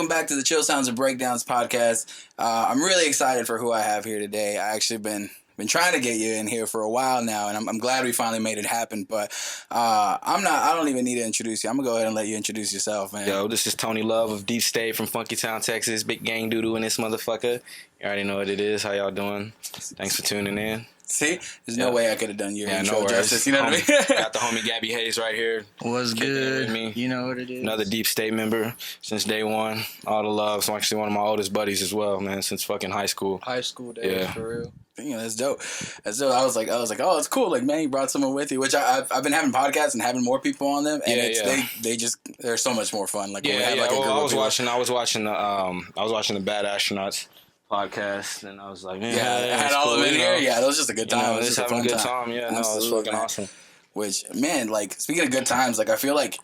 welcome back to the Chill Sounds and Breakdowns podcast. I'm really excited for who I have here today. I actually been trying to get you in here for a while now, and I'm glad we finally made it happen. But I don't even need to introduce you. I'm gonna go ahead and let you introduce yourself, man. Yo, this is Tony Lxve of Deep State from Funky Town, Texas. Big gang doodoo in this motherfucker. You already know what it is. How y'all doing? Thanks for tuning in. See, there's no way I could have done your intro no justice. You know what I mean? Got the homie Gabby Haze right here. What's good? Me. You know what it is. Another Deep State member since day one. All the love. So I'm actually one of my oldest buddies as well, man, since fucking high school. High school days, for real. Yeah, that's dope. That's dope. I was like, oh, it's cool. Like, man, you brought someone with you, which I've been having podcasts and having more people on them, and they're so much more fun. Like, I was watching the Bad Astronauts podcast, and I was like, man, I had all of them in here. Yeah, it was just a good time. It was just having a good time. Yeah, no, it was fucking awesome. Which, man, like, speaking of good times, like, I feel like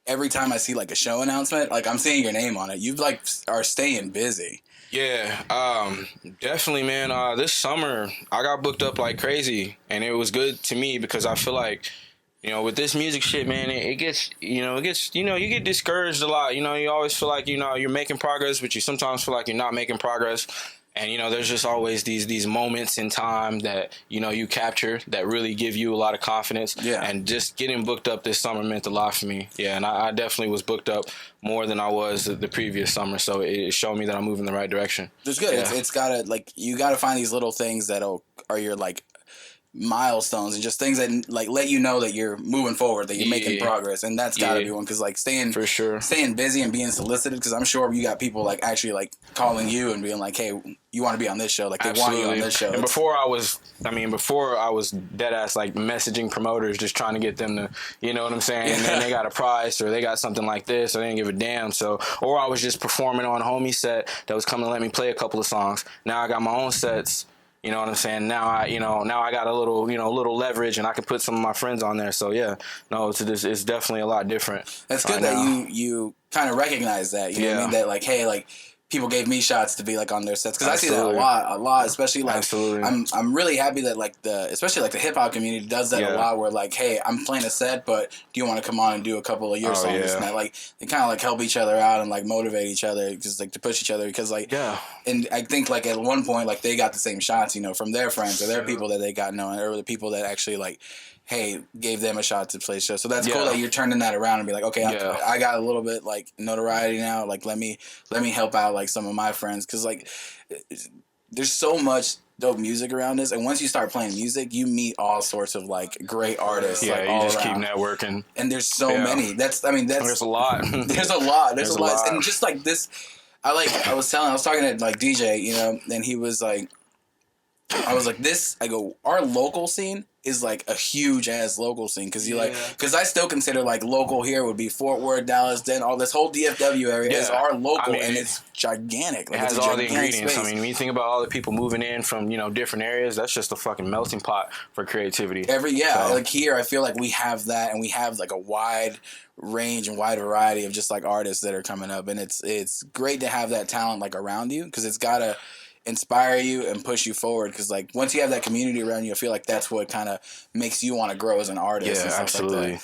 every time I see like a show announcement, like, I'm seeing your name on it. You like are staying busy. Yeah, definitely, man. This summer I got booked up like crazy, and it was good to me because I feel like, you know, with this music shit, man, you get discouraged a lot. You know, you always feel like, you know, you're making progress, but you sometimes feel like you're not making progress. And, you know, there's just always these moments in time that, you know, you capture that really give you a lot of confidence. Yeah. And just getting booked up this summer meant a lot for me. Yeah, and I definitely was booked up more than I was the previous summer. So it showed me that I'm moving in the right direction. That's good. Yeah. It's got to, like, you got to find these little things that are your, like, milestones and just things that like let you know that you're moving forward, that you're making progress, and that's gotta be one, because like staying busy and being solicited, because I'm sure you got people like actually like calling you and being like, hey, you want to be on this show, like they want you on this show. And before I was dead ass like messaging promoters just trying to get them to, you know what I'm saying, and then they got a price or they got something like this, or they didn't give a damn. So, or I was just performing on homie set that was coming to let me play a couple of songs. Now I got my own sets. You know what I'm saying? Now I got a little leverage, and I can put some of my friends on there. So yeah, no, it's definitely a lot different. That's good that you kind of recognize that. You know what I mean? That like, hey, like, people gave me shots to be like on their sets, because I see that a lot, especially like I'm really happy that like especially like the hip hop community does that a lot, where like, hey, I'm playing a set, but do you want to come on and do a couple of your songs? And that, like, they kind of like help each other out and like motivate each other, just like to push each other, because like and I think like at one point like they got the same shots, you know, from their friends or their people that they got known, or the people that actually like, hey, gave them a shot to play show. So that's cool that you're turning that around and be like, okay, I got a little bit like notoriety now. Like, let me help out like some of my friends, because like there's so much dope music around this, and once you start playing music, you meet all sorts of like great artists. Yeah, like, you all just around. keep networking, and there's so many. There's a lot. There's a lot, and just like this, I was talking to like DJ, you know, and he was like, I was like, our local scene is like a huge ass local scene, because because I still consider like local here would be Fort Worth, Dallas, then all this whole DFW area is our local, and it's gigantic. Like, it has all the ingredients. Space. I mean, when you think about all the people moving in from, you know, different areas, that's just a fucking melting pot for creativity. Like here, I feel like we have that, and we have like a wide range and wide variety of just like artists that are coming up, and it's great to have that talent like around you, because it's gotta inspire you and push you forward, because like once you have that community around you, I feel like that's what kind of makes you want to grow as an artist. Yeah,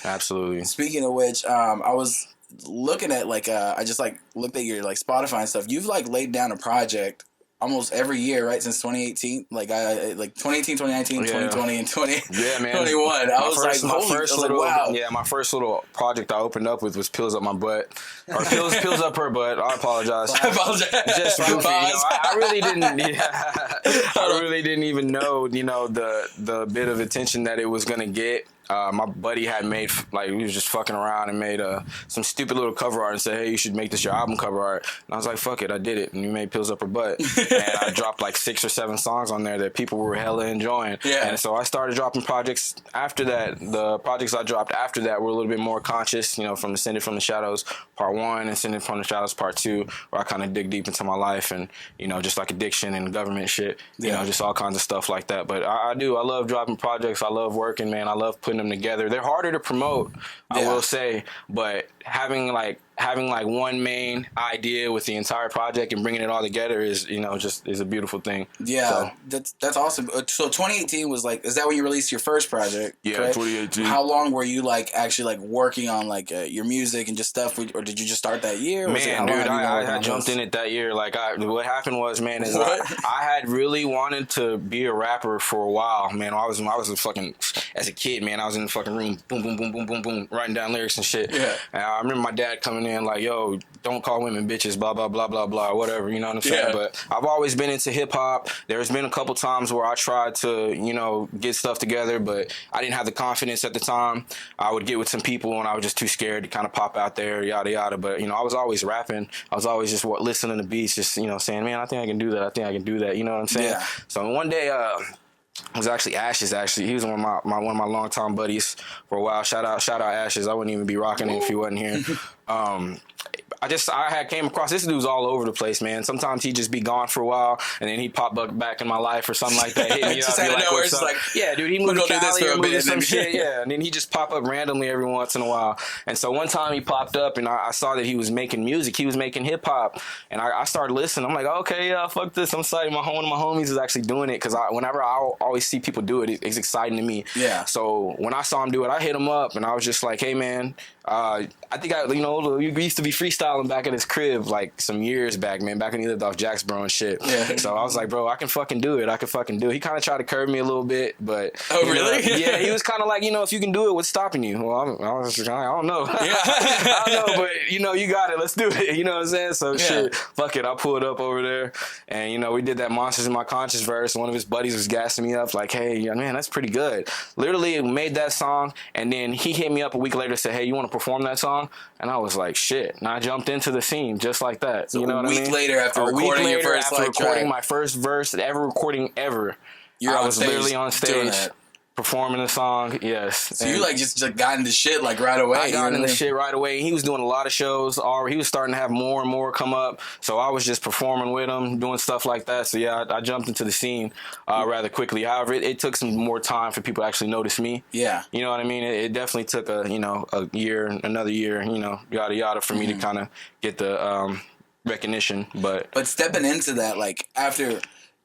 absolutely. Speaking of which, I was looking at like I just like looked at your like Spotify and stuff. You've like laid down a project almost every year, right, since 2018. Like 2018, 2019, 2020, and 2021. I was like, wow. Yeah, my first little project I opened up with was Pills Up My Butt. Or Pills Up Her Butt. I apologize. Just goofy. You know, I really didn't. Yeah, I really didn't even know, you know, the bit of attention that it was gonna get. My buddy had made, like, we was just fucking around and made some stupid little cover art and said, hey, you should make this your album cover art. And I was like, fuck it, I did it. And we made Pills Up Her Butt. And I dropped like 6 or 7 songs on there that people were hella enjoying. Yeah. And so I started dropping projects after that. The projects I dropped after that were a little bit more conscious, you know, from Ascended from the Shadows Part 1 and Ascended from the Shadows Part 2, where I kind of dig deep into my life and, you know, just like addiction and government shit, you know, just all kinds of stuff like that. But I love dropping projects. I love working, man. I love putting them together. They're harder to promote, I will say, but having like having like one main idea with the entire project and bringing it all together is, you know, just is a beautiful thing. Yeah, so, that's awesome. So 2018 was like, is that when you released your first project? Yeah, correct? 2018. How long were you like actually like working on like your music and just stuff, or did you just start that year? Man, dude, I jumped in it that year. Like, what happened was, man, is I had really wanted to be a rapper for a while, man. I was a fucking, as a kid, man, I was in the fucking room, boom, boom, boom, boom, boom, boom, writing down lyrics and shit. Yeah. And I remember my dad coming in like, yo, don't call women bitches, blah, blah, blah, blah, blah, whatever, you know what I'm saying? Yeah. But I've always been into hip-hop. There's been a couple times where I tried to, you know, get stuff together, but I didn't have the confidence at the time. I would get with some people and I was just too scared to kind of pop out there, yada, yada. But, you know, I was always rapping. I was always just listening to beats, just, you know, saying, man, I think I can do that. I think I can do that. You know what I'm saying? Yeah. So one day, it was actually Ashes. Actually, he was one of my longtime buddies for a while. Shout out Ashes. I wouldn't even be rocking it if he wasn't here. I had came across this dude's all over the place, man. Sometimes he'd just be gone for a while, and then he'd pop back in my life or something like that. Hit me just up, out of like, nowhere, what's just up? like, yeah, dude, he moved to Cali or moved to some shit, yeah. And then he just pop up randomly every once in a while. And so one time he popped up, and I saw that he was making music. He was making hip hop, and I started listening. I'm like, okay, yeah, fuck this. I'm excited. One of my homies is actually doing it because whenever I always see people do it, it's exciting to me. Yeah. So when I saw him do it, I hit him up, and I was just like, hey, man. I think we used to be freestyling back at his crib like some years back, man, back when he lived off Jacksboro and shit. Yeah. So I was like, bro, I can fucking do it. He kind of tried to curve me a little bit, but really? Yeah, he was kind of like, if you can do it, what's stopping you? Well, I was like, I don't know. Yeah. I don't know, but you got it. Let's do it. You know what I'm saying? So shit, fuck it. I pulled up over there, and we did that Monsters in My Conscious verse. One of his buddies was gassing me up like, hey, man, that's pretty good. Literally made that song, and then he hit me up a week later and said, hey, you want to perform that song? And I was like, shit. And I jumped into the scene just like that. So you know what I mean? A week later after recording your first recording my first verse recording ever, I was literally on stage performing the song. Yes. So you like just got into shit like right away. I got into shit right away. He was doing a lot of shows. He was starting to have more and more come up. So I was just performing with him, doing stuff like that. So yeah, I jumped into the scene rather quickly. However, it took some more time for people to actually notice me. Yeah. You know what I mean? It definitely took a year, another year, yada yada for me to kind of get the recognition. But stepping into that, like after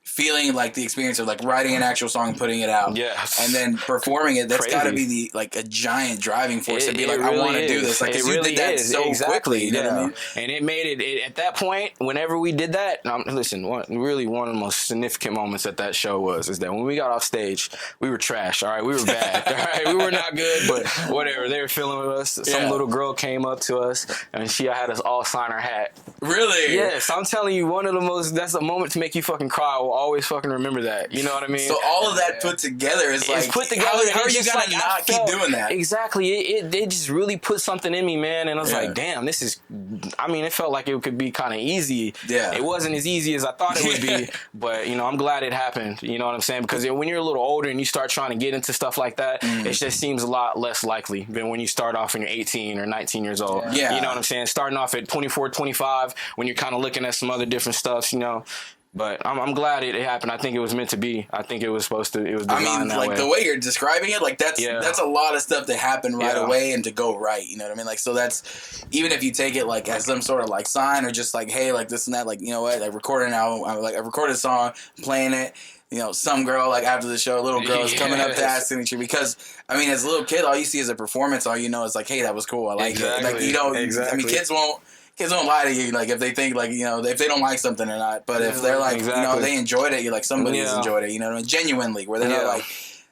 feeling like the experience of like writing an actual song, putting it out, and then performing it, that's got to be a giant driving force to be like, I want to do this. Like, because you did that so quickly, you know what I mean? And it made it at that point. Whenever we did that, listen, one of the most significant moments at that show is that when we got off stage, we were trash. All right, we were bad. All right, we were not good, but whatever. They were feeling with us. Some little girl came up to us and she had us all sign her hat. Really? Yes, I'm telling you, that's a moment to make you fucking cry. I will always fucking remember that. You know what I mean? So all of that put together is like, put together. How are you gonna not keep doing that? Exactly. It just really put something in me, man. And I was like, damn, this is. I mean, it felt like it could be kind of easy. Yeah. It wasn't as easy as I thought it would be, but I'm glad it happened. You know what I'm saying? Because when you're a little older and you start trying to get into stuff like that, it just seems a lot less likely than when you start off when you're 18 or 19 years old. Yeah. You know what I'm saying? Starting off at 24, 25, when you're kind of looking at some other different stuff, But I'm glad it happened. I think it was meant to be. I think it was supposed to. It was designed that way. The way you're describing it, like that's a lot of stuff that happened right away and to go right. You know what I mean? Like, so that's, even if you take it like as some sort of like sign or just like, hey, like this and that, like, you know what, like recording an album, like I recorded a song, playing it. Some girl, like after the show, a little girl is coming up to asking you, because I mean, as a little kid, all you see is a performance. All you know is like, hey, that was cool. I like it. Like, I mean, kids won't lie to you, like if they think like, if they don't like something or not. But if they're like, they enjoyed it, you're like, somebody has enjoyed it, you know what I mean? Genuinely, where they're not like,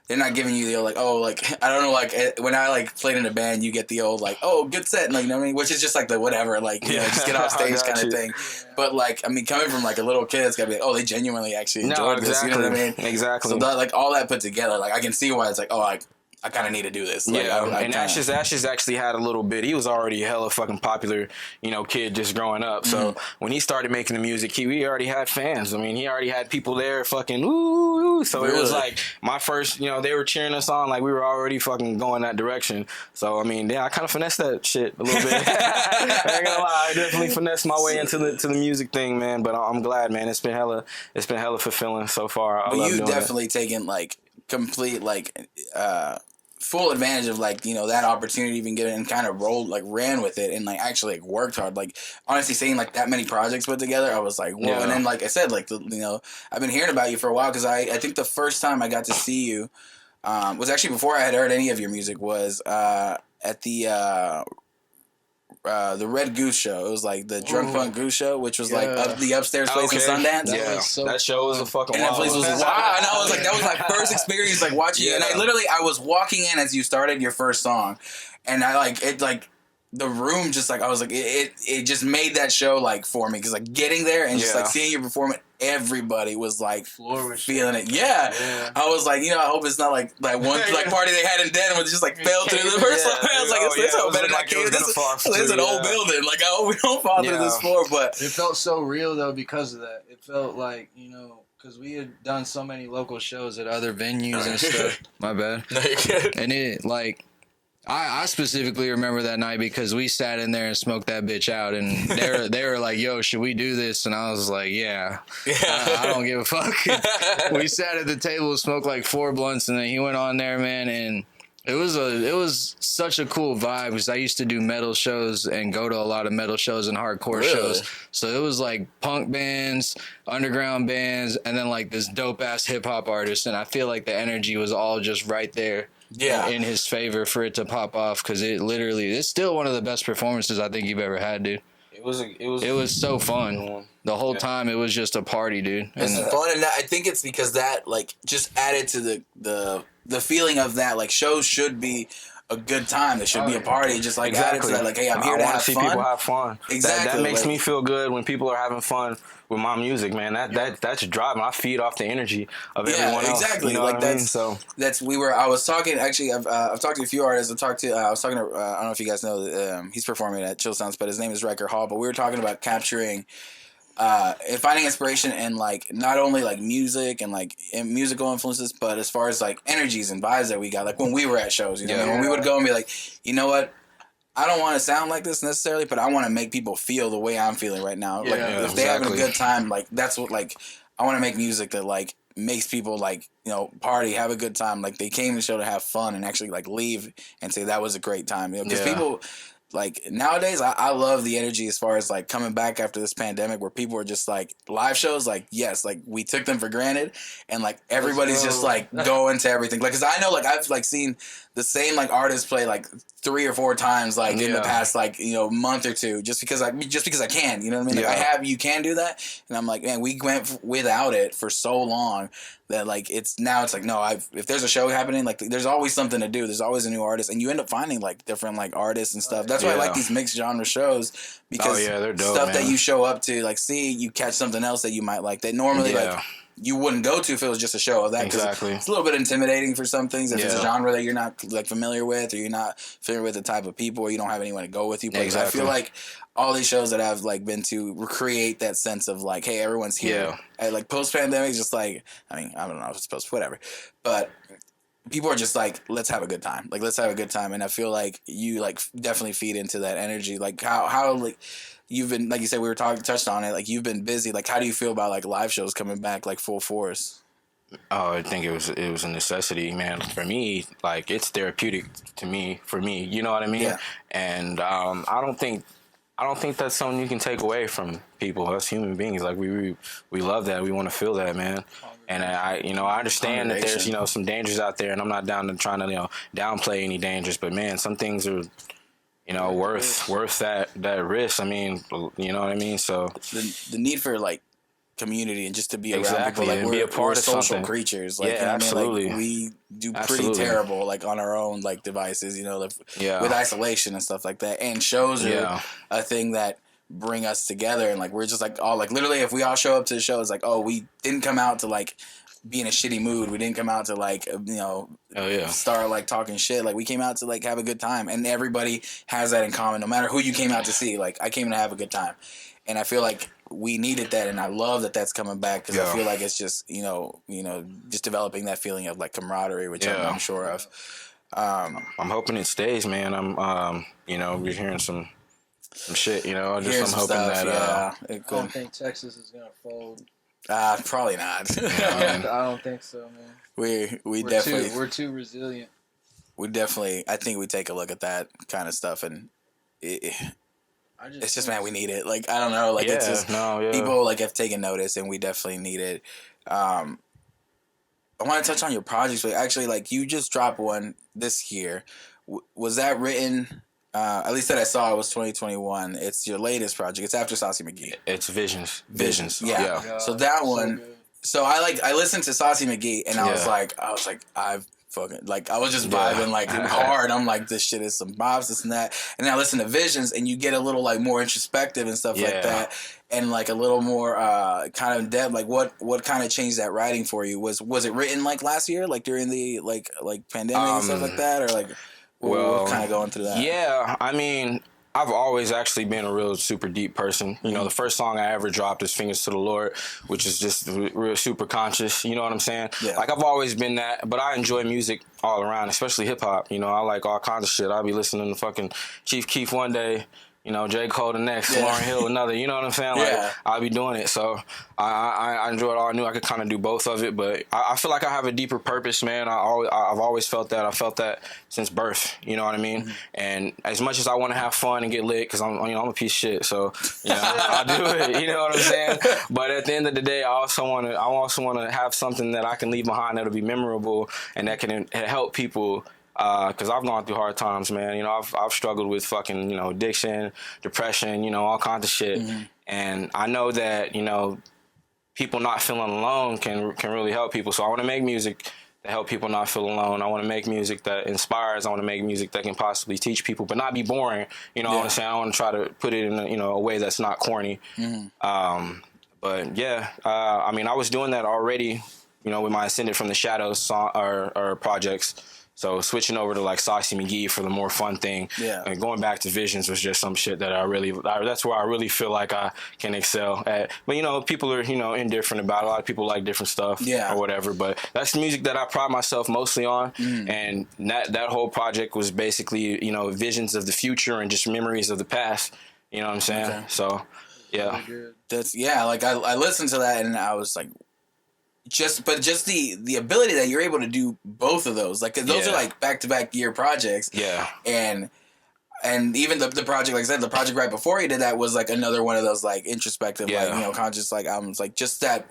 they're not giving you the old like, oh, like, I don't know, like when I like played in a band, you get the old like, oh, good set, like, you know what I mean? Which is just like the whatever, like, just get off stage kind of thing. But like, I mean, coming from like a little kid, it's gotta be like, oh, they genuinely actually enjoyed this, you know what I mean? Exactly. So that, like all that put together, like I can see why it's like, oh, I kind of need to do this. Like, and Ashes actually had a little bit. He was already a hella fucking popular, kid just growing up. So when he started making the music, he already had fans. I mean, he already had people there fucking ooh. So it was like my first, they were cheering us on. Like we were already fucking going that direction. So I mean, I kind of finessed that shit a little bit. I ain't gonna lie, I definitely finessed my way into the music thing, man. But I'm glad, man. It's been hella fulfilling so far. But you've definitely taken like complete like full advantage of like, you know, that opportunity even given and kind of ran with it and like actually like worked hard. Like honestly seeing like that many projects put together, I was like, whoa. Yeah. And then like I said, like, you know, I've been hearing about you for a while because I think the first time I got to see you was actually before I had heard any of your music was at the Red Goose show. It was like the Drunk Punk Goose show, which was like the upstairs place in Sundance. That show was a fucking wild. And that place was wild. And I was like, that was my first experience like watching you. And I was walking in as you started your first song, and the room just like I was like it just made that show like for me because like getting there and just like seeing you perform it, everybody was like feeling it. Yeah, I was like, you know, I hope it's not like one like party they had in Denver just like fell through the first time. I was like, it's so better not kidding. It's an old building. Like I hope we don't fall through this floor. But it felt so real though because of that. It felt like, you know, because we had done so many local shows at other venues and stuff. My bad. And it like. I specifically remember that night because we sat in there and smoked that bitch out, and they were like, "Yo, should we do this?" And I was like, "Yeah, I don't give a fuck." We sat at the table, smoked like 4 blunts, and then he went on there, man, and it was such a cool vibe because I used to do metal shows and go to a lot of metal shows and hardcore shows, so it was like punk bands, underground bands, and then like this dope ass hip hop artist, and I feel like the energy was all just right there. In his favor for it to pop off because it's still one of the best performances I think you've ever had, dude. It was so fun. The whole time it was just a party, dude. It's fun, and I think it's because that like just added to the feeling of that like shows should be a good time. There should be a party. Just like added to that, like, hey, I'm here to have fun. I want to see people have fun. Exactly. That makes me feel good when people are having fun with my music, man. That's driving. I feed off the energy of everyone else. Exactly. You know like that's I mean? So I was talking. Actually, I've talked to a few artists. I was talking to. I don't know if you guys know. He's performing at Chill Sounds, but his name is Ryker. But we were talking about capturing. And finding inspiration in like not only like music and like musical influences, but as far as like energies and vibes that we got, like when we were at shows, you know, when we would go and be like, you know what, I don't want to sound like this necessarily, but I want to make people feel the way I'm feeling right now. Like if they're having a good time, like that's what like I want to make music that like makes people like, you know, party, have a good time. Like they came to the show to have fun and actually like leave and say that was a great time. You know, because people. Like nowadays, I love the energy as far as like coming back after this pandemic where people are just like live shows. Like, yes, like we took them for granted and like everybody's just like going to everything. Like, cause I know like I've like seen the same like artists play like 3 or 4 times like in the past like, you know, month or two just because I can, you know what I mean? Like you can do that. And I'm like, man, we went without it for so long that like it's like no, if there's a show happening, like there's always something to do. There's always a new artist, and you end up finding like different like artists and stuff. That's why I like these mixed genre shows because they're dope, stuff man. that you show up to, like you catch something else that you might like that normally like you wouldn't go to if it was just a show of that. Exactly. It's a little bit intimidating for some things if it's a genre that you're not like familiar with, or you're not familiar with the type of people, or you don't have anyone to go with you. But I feel like all these shows that I've like been to recreate that sense of like, hey, everyone's here. And, like post pandemic, just like I mean, I don't know if it's post whatever, but people are just like, let's have a good time. Like let's have a good time, and I feel like you like definitely feed into that energy. Like how like. You've been, like you said, we were touched on it. Like you've been busy. Like how do you feel about like live shows coming back like full force? Oh, I think it was a necessity, man. For me, like it's therapeutic for me. You know what I mean? Yeah. And I don't think that's something you can take away from people. Us human beings, like we love that. We want to feel that, man. And I understand that there's some dangers out there, and I'm not down to trying to downplay any dangers. But man, some things are. Worth that risk. I mean, you know what I mean? So the need for like community and just to be around people, like be a part of social something. Creatures. Like, absolutely. Like, we do pretty terrible like on our own like devices, with isolation and stuff like that. And shows are a thing that bring us together, and like we're just like all like literally if we all show up to the show, it's like, oh, we didn't come out to like be in a shitty mood. We didn't come out to like start like talking shit. Like we came out to like have a good time, and everybody has that in common. No matter who you came out to see, like I came to have a good time, and I feel like we needed that, and I love that that's coming back because I feel like it's just just developing that feeling of like camaraderie, which I'm sure of. I'm hoping it stays, man. We're hearing some shit. I'm hoping that. I don't think Texas is gonna fold. Probably not. I don't think so, man. We definitely we're too resilient. I think we take a look at that kind of stuff, and it's just, man, we need it. Like, I don't know, like, it's just people like have taken notice, and we definitely need it. I want to touch on your projects, but actually, like, you just dropped one this year. Was that written? At least that I saw, it was 2021. It's your latest project. It's after Saucy McGee. It's Visions. Yeah. So that one. So I listened to Saucy McGee, and I was like, I was just vibing like hard. I'm like, this shit is some bobs, this and that. And then I listen to Visions, and you get a little like more introspective and stuff like that, and like a little more kind of depth. Like what kind of changed that writing for you? Was it written like last year, like during the like pandemic and stuff like that, or like we're kind of going through that? Yeah, I mean, I've always actually been a real super deep person. You know, the first song I ever dropped is Fingers to the Lord, which is just real super conscious. You know what I'm saying? Yeah. Like, I've always been that, but I enjoy music all around, especially hip hop. You know, I like all kinds of shit. I'll be listening to fucking Chief Keef one day, you know, J. Cole the next, Lauryn Hill another, you know what I'm saying? Like, I'll be doing it. So I enjoy it all. I knew I could kind of do both of it, but I feel like I have a deeper purpose, man. I've always felt that. I felt that since birth, you know what I mean? Mm-hmm. And as much as I want to have fun and get lit, because I'm a piece of shit, so, you know, I'll do it, you know what I'm saying? But at the end of the day, I also want to have something that I can leave behind that'll be memorable and that can help people. Because I've gone through hard times, man. You know, I've struggled with fucking, you know, addiction, depression, you know, all kinds of shit. Mm-hmm. And I know that, you know, people not feeling alone can really help people. So I want to make music to help people not feel alone. I want to make music that inspires. I want to make music that can possibly teach people, but not be boring. You know what I'm saying? I want to try to put it in a way that's not corny. Mm-hmm. But yeah, I mean, I was doing that already, you know, with my Ascended from the Shadows song or projects. So switching over to like Saucy McGee for the more fun thing, and going back to Visions was just some shit that that's where I really feel like I can excel at. But you know, people are, you know, indifferent about it. A lot of people like different stuff or whatever. But that's the music that I pride myself mostly on, and that whole project was basically, you know, visions of the future and just memories of the past. You know what I'm saying? Okay. So yeah, that's like I listened to that and I was like. Just the ability that you're able to do both of those, like, 'cause those are like back-to-back year projects. Yeah. And even the project, like I said, the project right before you did that was like another one of those like introspective, like, you know, conscious like albums. Like, just that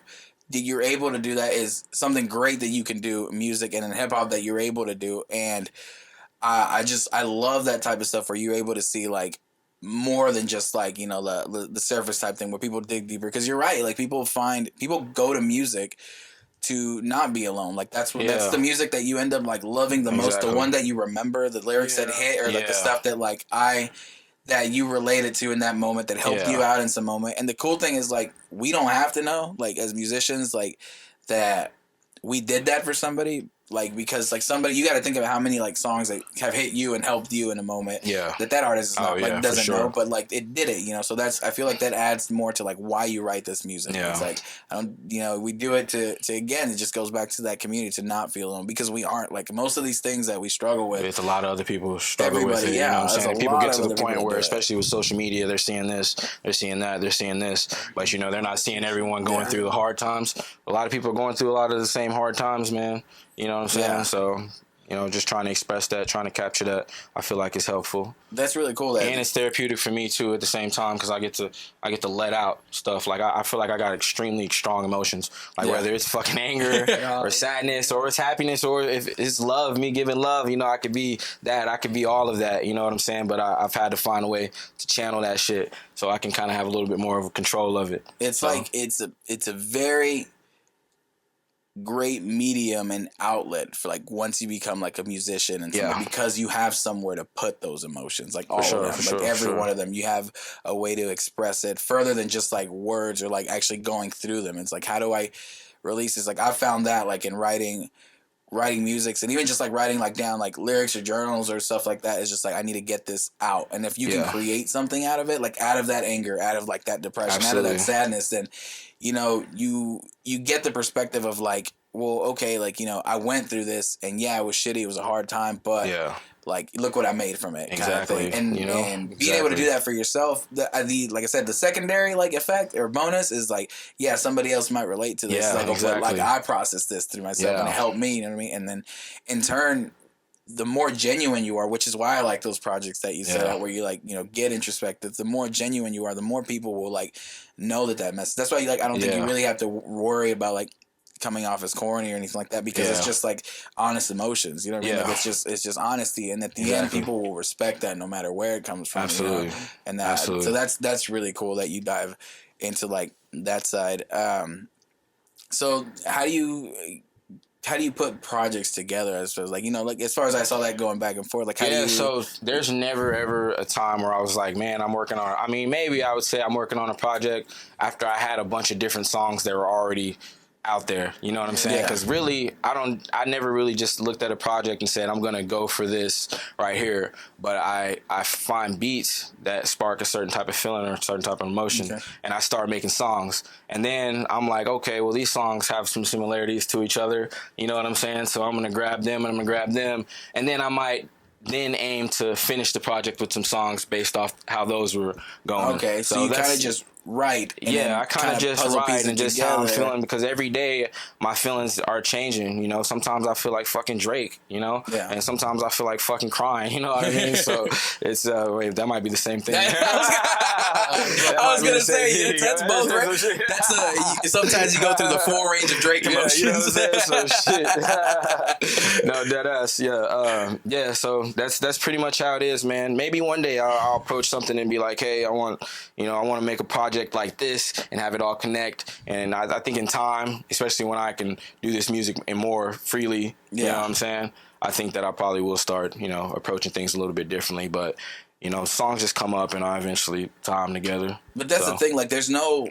you're able to do that is something great that you can do, music and in hip hop that you're able to do. And I love that type of stuff where you're able to see like more than just like, you know, the surface type thing where people dig deeper. Because you're right, like people go to music to not be alone. Like that's the music that you end up like loving the most, the one that you remember, the lyrics that hit, or like the stuff that like that you related to in that moment that helped you out in some moment. And the cool thing is like we don't have to know, like as musicians, like that we did that for somebody. Like, because like somebody, you got to think about how many like songs that have hit you and helped you in a moment. Yeah. That artist is not, like doesn't know, but like it did it, you know. So I feel like that adds more to like why you write this music. Yeah. It's like we do it to again. It just goes back to that community to not feel alone, because we aren't, like most of these things that we struggle with. It's a lot of other people struggle with it. You know what I'm saying? People get to the point where, especially with social media, they're seeing this, they're seeing that, they're seeing this, but you know they're not seeing everyone going through the hard times. A lot of people are going through a lot of the same hard times, man. You know what I'm saying? Yeah. So, you know, just trying to express that, trying to capture that, I feel like is helpful. That's really cool. And it's therapeutic for me too at the same time, because I get to let out stuff. Like I feel like I got extremely strong emotions. Like whether it's fucking anger or sadness or it's happiness or if it's love, me giving love, you know, I could be that, I could be all of that. You know what I'm saying? But I've had to find a way to channel that shit so I can kind of have a little bit more of a control of it. It's like it's a very great medium and outlet for like once you become like a musician and because you have somewhere to put those emotions, like all of them, like every one of them, you have a way to express it further than just like words or like actually going through them. It's like, how do I release this? Like I found that like in writing music and even just like writing like down like lyrics or journals or stuff like that is just like I need to get this out. And if you can create something out of it, like out of that anger, out of like that depression, out of that sadness, then you know you get the perspective of like, well, okay, like, you know, I went through this and it was shitty, it was a hard time, but like look what I made from it, kind of thing. And, you know, and being able to do that for yourself, the like I said, the secondary like effect or bonus is like, somebody else might relate to this, like I processed this through myself and it helped me, you know what I mean? And then in turn the more genuine you are, which is why I like those projects that you set out where you like, get introspective. The more genuine you are, the more people will like know that message. That's why like I don't think you really have to worry about like coming off as corny or anything like that, because it's just like honest emotions. You know what I mean? Like it's just honesty, and at the end, people will respect that no matter where it comes from. Absolutely, and that so that's really cool that you dive into like that side. So how do you put projects together? As far as like, like as far as I saw that going back and forth, like how do you... So there's never ever a time where I was like, man, I'm working on. I mean, maybe I would say I'm working on a project after I had a bunch of different songs that were already out there. You know what I'm saying? Because really, I never really just looked at a project and said, I'm gonna go for this right here. But I find beats that spark a certain type of feeling or a certain type of emotion, and I start making songs. And then I'm like, okay, well, these songs have some similarities to each other. You know what I'm saying? So I'm gonna grab them and I'm gonna grab them, and then I might aim to finish the project with some songs based off how those were going. Okay, so you kind of just write. I kind of just write and just how I'm feeling, because every day my feelings are changing. Sometimes I feel like fucking Drake, and sometimes I feel like fucking crying. You know what I mean? So it's wait, that might be the same thing. I was gonna say that's both, right? That's sometimes you go through the full range of Drake emotions. You know what I'm saying? So shit. No, dead ass. So that's pretty much how it is, man. Maybe one day I'll approach something and be like, hey, I want to make a project like this and have it all connect. And I think in time, especially when I can do this music and more freely, you know what I'm saying, I think that I probably will start, approaching things a little bit differently. But, songs just come up and I eventually tie them together. But that's the thing, like there's no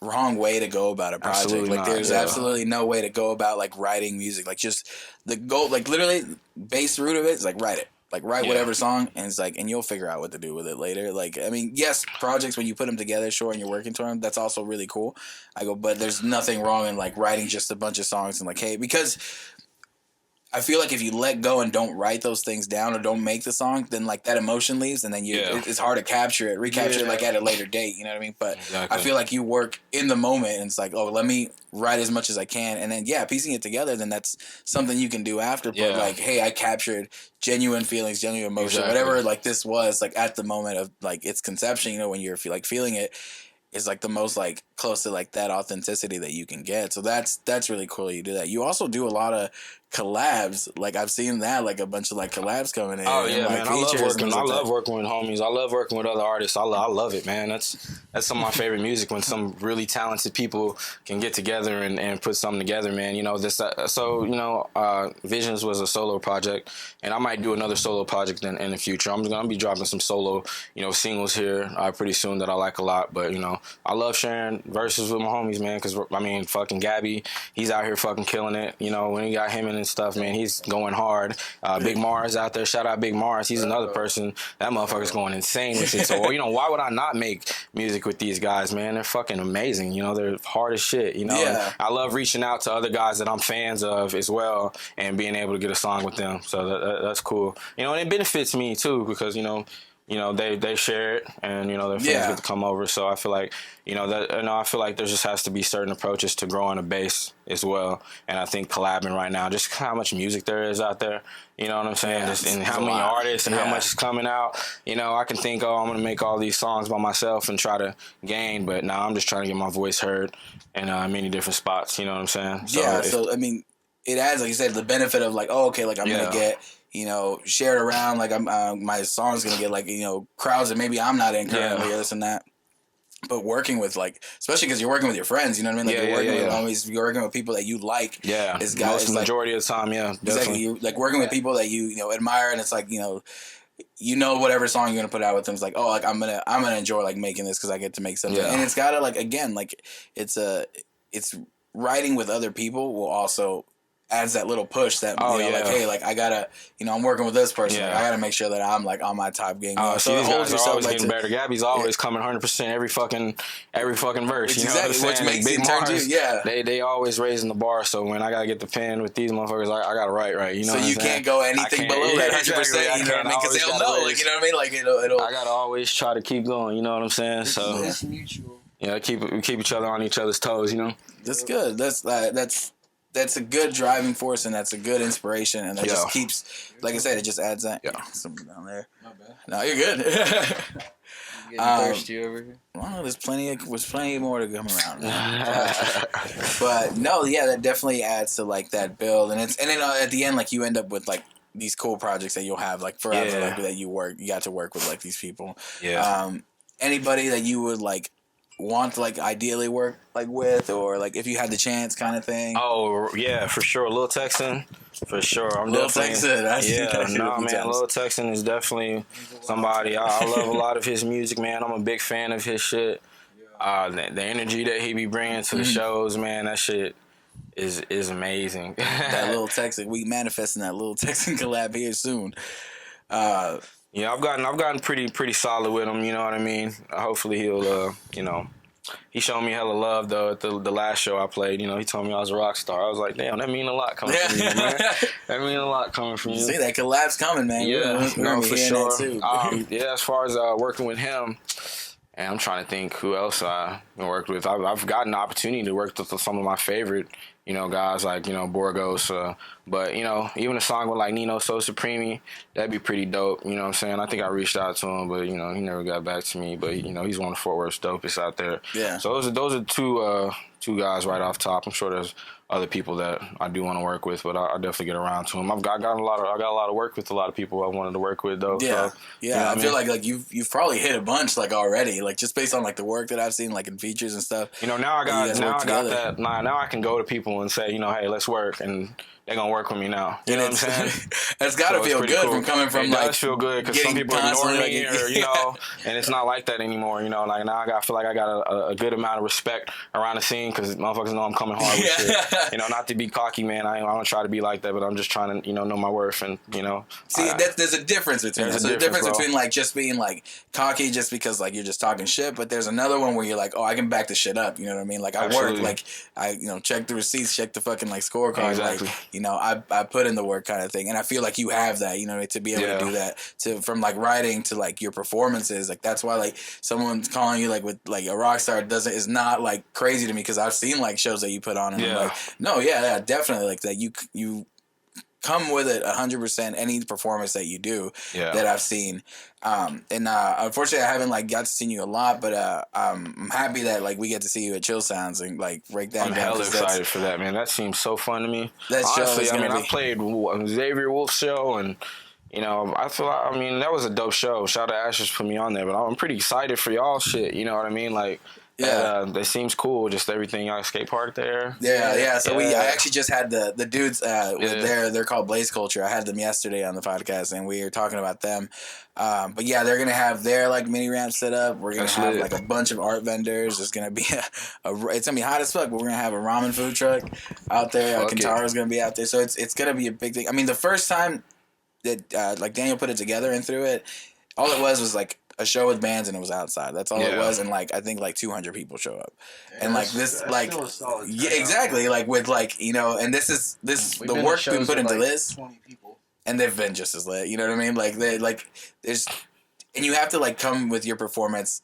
wrong way to go about a project. Absolutely like there's absolutely no way to go about like writing music. Like just the goal, like literally base root of it is like write it. Like write whatever song, and it's like, and you'll figure out what to do with it later. Like, I mean, yes, projects when you put them together, sure, and you're working toward them, that's also really cool. But there's nothing wrong in like writing just a bunch of songs and like, hey, because I feel like if you let go and don't write those things down or don't make the song, then like that emotion leaves, and then it's hard to recapture it like at a later date. You know what I mean? But I feel like you work in the moment, and it's like, oh, let me write as much as I can, and then piecing it together, then that's something you can do after. But like, hey, I captured genuine feelings, genuine emotion, whatever like this was like at the moment of like its conception. When you're like feeling it. Is like the most like close to like that authenticity that you can get. So that's really cool you do that. You also do a lot of collabs. Like I've seen that, like a bunch of like collabs coming in. Oh yeah, and, man. I love working with homies. I love working with other artists. I love it, man. That's some of my favorite music, when some really talented people can get together and put something together, man. Visions was a solo project, and I might do another solo project in the future. I'm gonna be dropping some solo, singles here pretty soon that I like a lot. But I love sharing verses with my homies, man, because I mean, fucking Gabby, he's out here fucking killing it. When he got him and stuff, man, he's going hard. Big Mars out there, shout out Big Mars. He's another person. That motherfucker's going insane with it. So, why would I not make music with these guys, man? They're fucking amazing. They're hard as shit. I love reaching out to other guys that I'm fans of as well and being able to get a song with them. So that's cool. And it benefits me too, because they share it, and their friends get to come over. So I feel like I feel like there just has to be certain approaches to growing a base as well. And I think collabing right now, just how much music there is out there, you know what I'm saying? And how many artists and how much is coming out. I can think, I'm gonna make all these songs by myself and try to gain, but now I'm just trying to get my voice heard in many different spots. You know what I'm saying? So I mean, it adds, like you said, the benefit of like, I'm gonna get shared around, like my song's gonna get like crowds that maybe I'm not in currently or this and that. But working with like, especially because you're working with your friends, you know what I mean? Like you're working with homies, you're working with people that you like. Yeah, this guy most majority of the time, definitely. Exactly. You're like working with people that you admire, and it's like whatever song you're gonna put out with them, it's like, oh, like I'm gonna enjoy like making this because I get to make something, and it's gotta like, again, like it's writing with other people will also adds that little push that like, hey, like I gotta, I'm working with this person. Like, I gotta make sure that I'm like on my top game. So these guys are always getting better. Gabby's always coming 100% every fucking verse. Exactly, which makes it turn to They always raising the bar. So when I gotta get the pen with these motherfuckers, I gotta write right. So you can't go anything below that 100%. You know what I mean? Because they'll know. Like, you know what I mean? Like it'll. I gotta always try to keep going. You know what I'm saying? So it's mutual. keep each other on each other's toes. That's good. That's that's a good driving force, and that's a good inspiration, and that just keeps, like I said, it just adds that. Yeah, something down there. Not bad. No, you're good. Getting thirsty over here. Well, there's plenty more to come around. But no, yeah, that definitely adds to like that build, and then at the end, like you end up with like these cool projects that you'll have like forever, like that you got to work with like these people. Yeah. Anybody that you would like want to like ideally work like with, or like if you had the chance, kind of thing. Oh yeah, for sure, Lil Texan, for sure. I'm Lil Texan, Lil Texan is definitely somebody. I love a lot of his music, man. I'm a big fan of his shit. The energy that he be bringing to the shows, man, that shit is amazing. That Lil Texan, we manifesting that Lil Texan collab here soon. Yeah, I've gotten pretty solid with him. You know what I mean? Hopefully he'll, he showed me hella love though at the last show I played. You know, he told me I was a rock star. I was like, damn, that mean a lot coming from you, man. That mean a lot coming from you. See, that collab's coming, man. Yeah, no, for sure. Yeah, as far as working with him, and I'm trying to think who else I worked with. I've gotten the opportunity to work with some of my favorite, guys like, Borgos. But, even a song with like Nino So Supreme, that'd be pretty dope. You know what I'm saying? I think I reached out to him, but, he never got back to me. But, he's one of Fort Worth's dopest out there. Yeah. So those are two guys right off top. I'm sure there's other people that I do want to work with, but I'll definitely get around to them. I got a lot of work with a lot of people I wanted to work with though. Yeah, so, yeah. I feel like you've probably hit a bunch like already, like just based on like the work that I've seen like in features and stuff. Now I got that. Now I can go to people and say, hey, let's work, and they're gonna work with me now. You know what I'm saying? That's gotta feel good from coming from it does feel good because some people ignore me, or and it's not like that anymore. Like now I feel like I got a good amount of respect around the scene because motherfuckers know I'm coming hard with shit. Not to be cocky, man. I don't try to be like that, but I'm just trying to know my worth and See, there's a difference between that. There's a difference between like just being like cocky just because like you're just talking shit, but there's another one where you're like, oh, I can back this shit up. You know what I mean? Like I work, like I check the receipts, check the fucking like scorecard, exactly. Like I put in the work kind of thing, and I feel like you have that, to be able to do that, from like writing to like your performances. Like that's why like someone's calling you like with like a rock star is not like crazy to me because I've seen like shows that you put on and I'm like, no, yeah, definitely like that. You come with it 100%. Any performance that you do that I've seen, and unfortunately I haven't like got to see you a lot, but I'm happy that like we get to see you at Chill Sounds and like break that down. I'm hella excited for that, man. That seems so fun to me. Honestly, I played Xavier Wolf's show and. I feel like, that was a dope show. Shout out to Ashes put me on there, but I'm pretty excited for y'all shit. You know what I mean? Like, that seems cool. Just everything, y'all skate park there. Yeah. So I actually just had the dudes they're called Blaze Culture. I had them yesterday on the podcast, and we were talking about them. But yeah, they're gonna have their like mini ramp set up. We're gonna have like a bunch of art vendors. There's gonna be it's gonna be hot as fuck. But we're gonna have a ramen food truck out there. Kintaro's gonna be out there. So it's gonna be a big thing. The first time that like Daniel put it together and threw it, all it was like a show with bands and it was outside. That's all it was, and like I think like 200 people show up, and like this like exactly like with like and this is the work we put into this, 20 people, and they've been just as lit. You know what I mean? Like they like there's, and you have to like come with your performance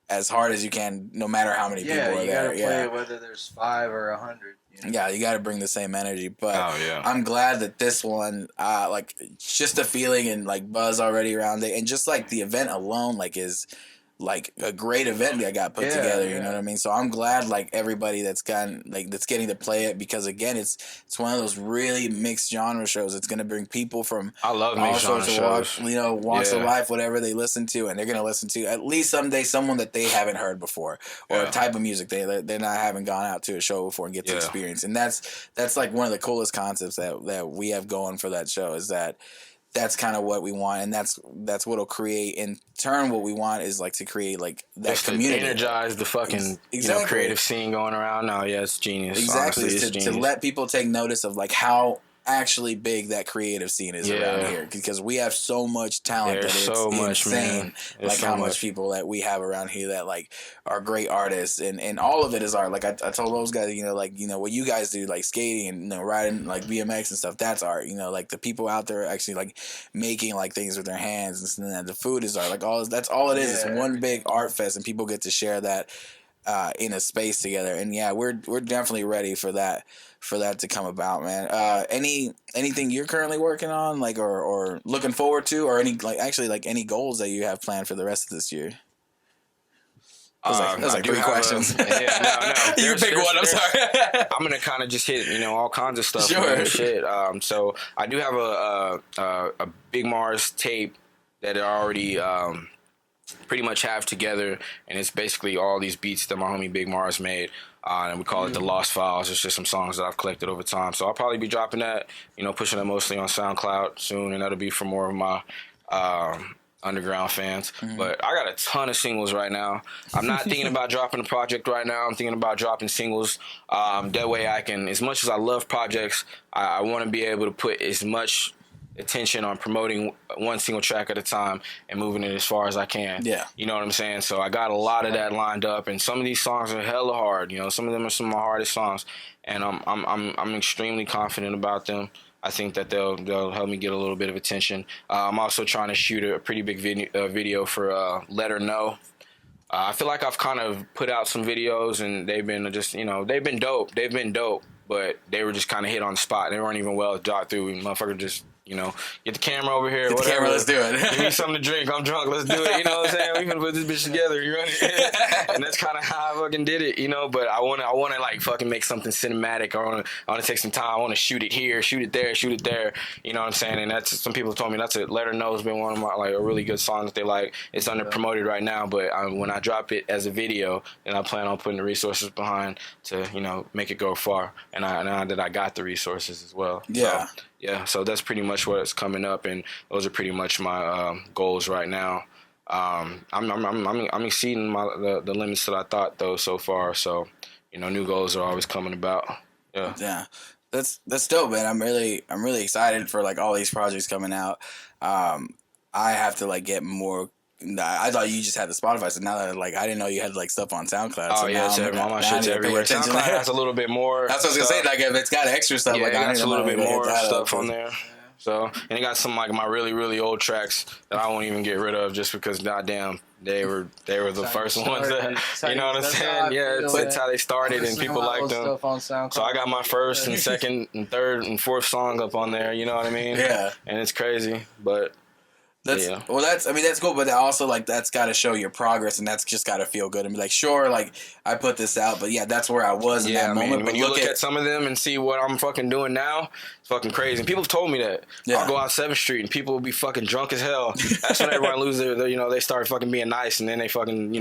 as hard as you can, no matter how many people are there. You gotta play whether there's 5 or 100. Yeah, you got to bring the same energy, but I'm glad that this one, like, just the feeling and like buzz already around it, and just like the event alone, like is like a great event that got put together. You know what I mean? So I'm glad like everybody that's getting to play it, because again, it's one of those really mixed genre shows. It's gonna bring people from all sorts of walks of life, whatever they listen to, and they're gonna listen to at least someday someone that they haven't heard before, or a type of music they're not haven't gone out to a show before and get to experience. And that's like one of the coolest concepts that we have going for that show, is that that's kind of what we want, and that's what'll create in turn. What we want is like to create like that just community, to energize the fucking creative scene going around now. Yeah, it's genius. Exactly, honestly, to let people take notice of like how actually big that creative scene is around here, because we have so much talent that it's insane. Like how much people that we have around here that like are great artists, and all of it is art. Like I told those guys, what you guys do, like skating and riding like BMX and stuff, that's art. Like the people out there actually like making like things with their hands, and then the food is art. Like that's all it is. It's one big art fest, and people get to share that in a space together. And yeah, we're definitely ready for that to come about, man. Anything you're currently working on, like, or looking forward to, or any goals that you have planned for the rest of this year? That was like 3 questions. No. You pick one. I'm sorry. I'm gonna kind of just hit all kinds of stuff. Sure. Shit. So I do have a Big Mars tape that I already pretty much have together, and it's basically all these beats that my homie Big Mars made. And we call it the Lost Files. It's just some songs that I've collected over time. So I'll probably be dropping that, pushing it mostly on SoundCloud soon, and that'll be for more of my underground fans. But I got a ton of singles right now. I'm not thinking about dropping a project right now. I'm thinking about dropping singles. That way I can, as much as I love projects, I want to be able to put as much attention on promoting one single track at a time and moving it as far as I can. Yeah. You know what I'm saying? So I got a lot of that lined up, and some of these songs are hella hard. Some of them are some of my hardest songs, and I'm extremely confident about them. I think that they'll help me get a little bit of attention. I'm also trying to shoot a pretty big video for Let Her Know. I feel like I've kind of put out some videos, and they've been just, they've been dope. They've been dope, but they were just kind of hit on the spot. They weren't even well thought through. Motherfucker just, get the camera over here. Get the camera, let's do it. Give me something to drink. I'm drunk. Let's do it. You know what I'm saying? We can put this bitch together. You run it. And that's kind of how I fucking did it, But I want to like fucking make something cinematic. I want to take some time. I want to shoot it here, shoot it there, shoot it there. You know what I'm saying? And that's, some people told me that's it. Let Her Know has been one of my, like, a really good song that they like. It's under promoted right now, but when I drop it as a video, then I plan on putting the resources behind to, make it go far. And now that I got the resources as well. Yeah. So that's pretty much what's coming up, and those are pretty much my goals right now. I'm exceeding the limits that I thought though so far. So, new goals are always coming about. Yeah. Yeah. That's dope, man. I'm really excited for like all these projects coming out. I have to like get more. I thought you just had the Spotify, so now that I didn't know you had like stuff on SoundCloud. Oh so yeah, all my shit's everywhere. SoundCloud has a little bit more. That's what I was gonna say. Like if it's got extra stuff, yeah, like I need a little bit more stuff on there. Yeah. So, and it got some like my really, really old tracks that I won't even get rid of just because goddamn they were the first ones that, you know what I'm saying? Yeah, it's how they started and people liked them. So I got my first and second and third and fourth song up on there, you know what I mean? Yeah. And it's crazy, but that's cool, but also like that's got to show your progress, and that's just got to feel good and be like, sure, like I put this out, but yeah, that's where I was in that moment. When you look at some of them and see what I'm fucking doing now, it's fucking crazy. And people have told me that. Yeah. I'll go out 7th Street and people will be fucking drunk as hell. That's when everyone loses their they start fucking being nice, and then they fucking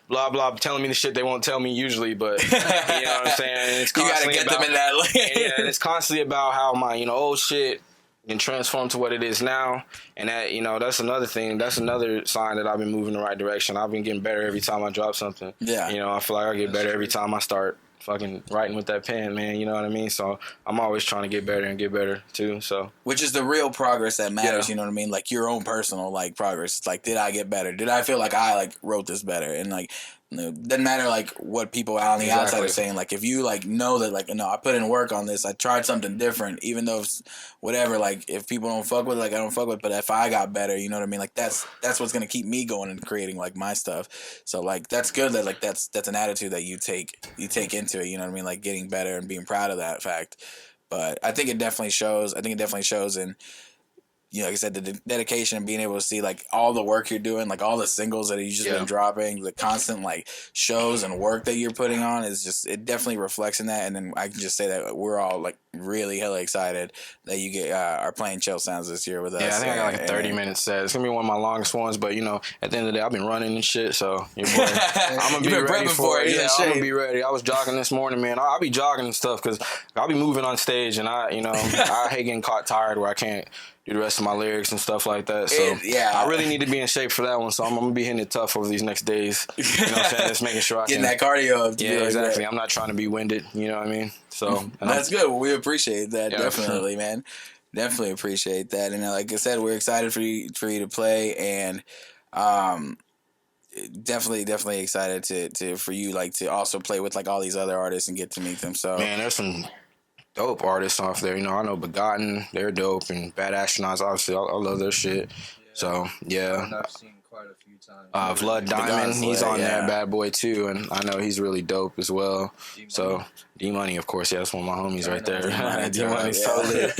blah blah telling me the shit they won't tell me usually, but you know what I'm saying. And it's you gotta get them in that lane. And it's constantly about how my old shit and transform to what it is now, and that that's another thing. That's another sign that I've been moving in the right direction. I've been getting better every time I drop something. Yeah, I feel like I get better every time I start fucking writing with that pen, man. You know what I mean? So I'm always trying to get better and get better too. So which is the real progress that matters. Yeah. You know what I mean? Like your own personal like progress. It's like, did I get better? Did I feel like I like wrote this better? And like. It doesn't matter like what people out on the outside are saying. Like if you like know that like I put in work on this, I tried something different, even though it's whatever. Like if people don't fuck with it, like I don't fuck with it, but if I got better, you know what I mean. Like that's what's gonna keep me going and creating like my stuff. So like that's good that like that's an attitude that you take into it. You know what I mean? Like getting better and being proud of that fact. But I think it definitely shows. In like I said, the dedication and being able to see like all the work you're doing, like all the singles that you've just been dropping, the constant like shows and work that you're putting on is just, it definitely reflects in that. And then I can just say that we're all like really hella excited that you are playing Chill Sounds this year with us. Yeah, I think I got like a 30-minute set. It's gonna be one of my longest ones, but at the end of the day, I've been running and shit, so your boy, I'm gonna be ready for it. Yeah, I'm gonna be ready. I was jogging this morning, man. I'll be jogging and stuff because I'll be moving on stage, and I hate getting caught tired where I can't do the rest of my lyrics and stuff like that. So I really need to be in shape for that one. So I'm gonna be hitting it tough over these next days. You know what I'm saying? Just making sure I getting that cardio up. Yeah, exactly. I'm not trying to be winded. You know what I mean? So that's good. Well, we appreciate that definitely, man. Definitely appreciate that. And like I said, we're excited for you to play, and definitely excited for you like to also play with like all these other artists and get to meet them. So man, there's some dope artists off there. I know Begotten, they're dope, and Bad Astronauts, obviously, I love their shit. So, yeah. I've seen quite a few times. Vlad Diamond, he's on there, bad boy too, and I know he's really dope as well. D-Money. So D-Money, of course, that's one of my homies right there. D-Money solid.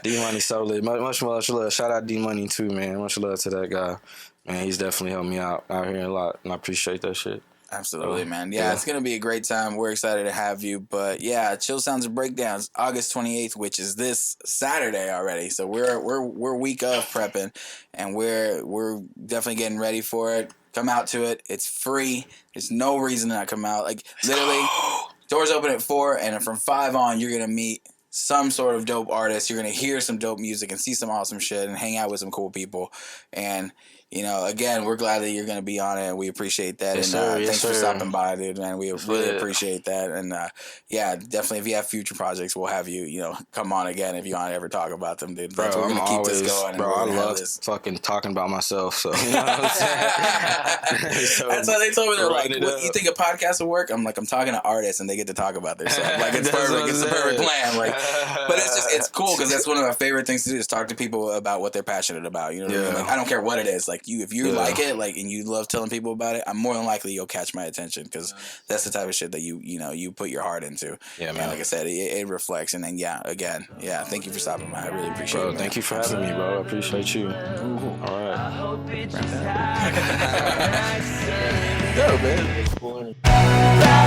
D-Money solid. Much love. Shout out D-Money too, man. Much love to that guy. Man, he's definitely helped me out here a lot, and I appreciate that shit. Absolutely, man. Yeah, it's gonna be a great time. We're excited to have you. But yeah, Chill Sounds and Breakdowns, August 28th, which is this Saturday already. So we're week of prepping, and we're definitely getting ready for it. Come out to it. It's free. There's no reason to not come out. Like literally, doors open at 4, and from 5 on, you're gonna meet some sort of dope artist. You're gonna hear some dope music and see some awesome shit and hang out with some cool people. And you know, again, we're glad that you're going to be on it, and we appreciate that. Yes, and thanks for stopping by, dude, man. We really appreciate that. And, yeah, definitely, if you have future projects, we'll have you, you know, come on again if you want to ever talk about them, dude. Bro, we're going to keep this going. Bro, I love fucking talking about myself, so, you know what I'm saying? So, that's why they told me, they're like, you think a podcast will work? I'm like, I'm talking to artists, and they get to talk about their stuff. Like, it's perfect. It's the perfect plan. Like, but it's cool, because that's one of my favorite things to do is talk to people about what they're passionate about. You know what I mean? Like, I don't care what it is. Like, if you like it, like, and you love telling people about it, I'm more than likely you'll catch my attention, because that's the type of shit that you put your heart into. Yeah, man. And like I said, it reflects. And then again, thank you for stopping by. I really appreciate it. Bro, thank you for having me, bro. I appreciate you. All right. Go, man.